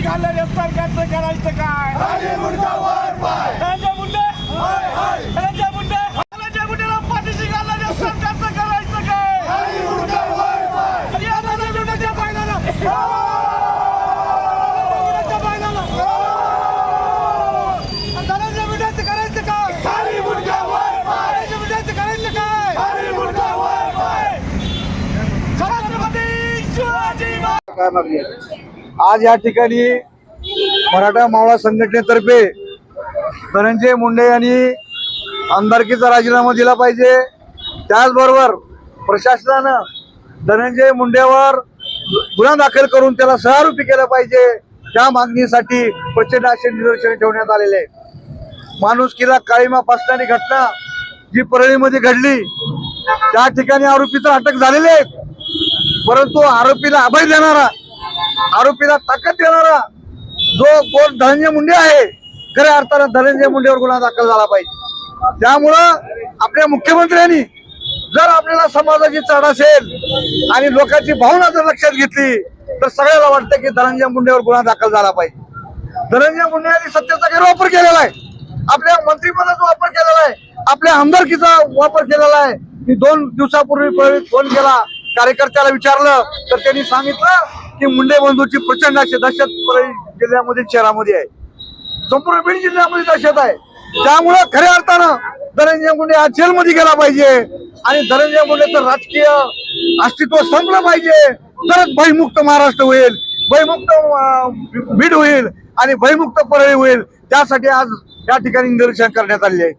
घालणाऱ्या सरकारचं करायचं काय? धनंजय मुंडे धनंजय मुंडेला पाठीशी घालणाऱ्या सरकारचं करायचं काय? धनंजय मुंडेच्या बैलाला धनंजय मुंडेचं करायचं काय? धनंजय मुंडेचं करायचं काय? छत्रपती शिवाजी आज या ठिकाणी मराठा मावळा संघटनेतर्फे धनंजय मुंडे यांनी आमदारकीचा राजीनामा दिला पाहिजे। त्याचबरोबर प्रशासनानं धनंजय मुंडेवर गुन्हा दाखल करून त्याला सहारूपी केलं पाहिजे। त्या मागणीसाठी प्रचंड असे निदर्शने ठेवण्यात आलेले आहे। माणुसकीला काळीमा फासणारी घटना जी परळीमध्ये घडली त्या ठिकाणी आरोपी तर अटक झालेले आहेत, परंतु आरोपीला अभय देणारा, आरोपीला ताकद देणारा जो कोण धनंजय मुंडे आहे, खऱ्या अर्थानं धनंजय मुंडेवर गुन्हा दाखल झाला पाहिजे। त्यामुळं आपल्या मुख्यमंत्र्यांनी जर आपल्याला समाजाची चढ असेल आणि लोकांची भावना जर लक्षात घेतली तर सगळ्याला वाटतं की धनंजय मुंडेवर गुन्हा दाखल झाला पाहिजे। धनंजय मुंडे यांनी सत्तेचा गैरवापर केलेला आहे, आपल्या मंत्रिपदाचा वापर केलेला आहे, आपल्या आमदारकीचा वापर केलेला आहे। मी 2 दिवसापूर्वी फोन केला, कार्यकर्त्याला विचारलं तर त्यांनी सांगितलं की मुंडे बंधूची प्रचंड अशी दहशत परळी जिल्ह्यामध्ये, शहरामध्ये आहे, संपूर्ण बीड जिल्ह्यामध्ये दहशत आहे। त्यामुळे खऱ्या अर्थानं धनंजय मुंडे आज जेलमध्ये गेला पाहिजे आणि धनंजय मुंडेचं राजकीय अस्तित्व संपलं पाहिजे, तरच भयमुक्त महाराष्ट्र होईल, भयमुक्त बीड होईल आणि भयमुक्त परळी होईल। त्यासाठी आज या ठिकाणी निदर्शन करण्यात आले आहे।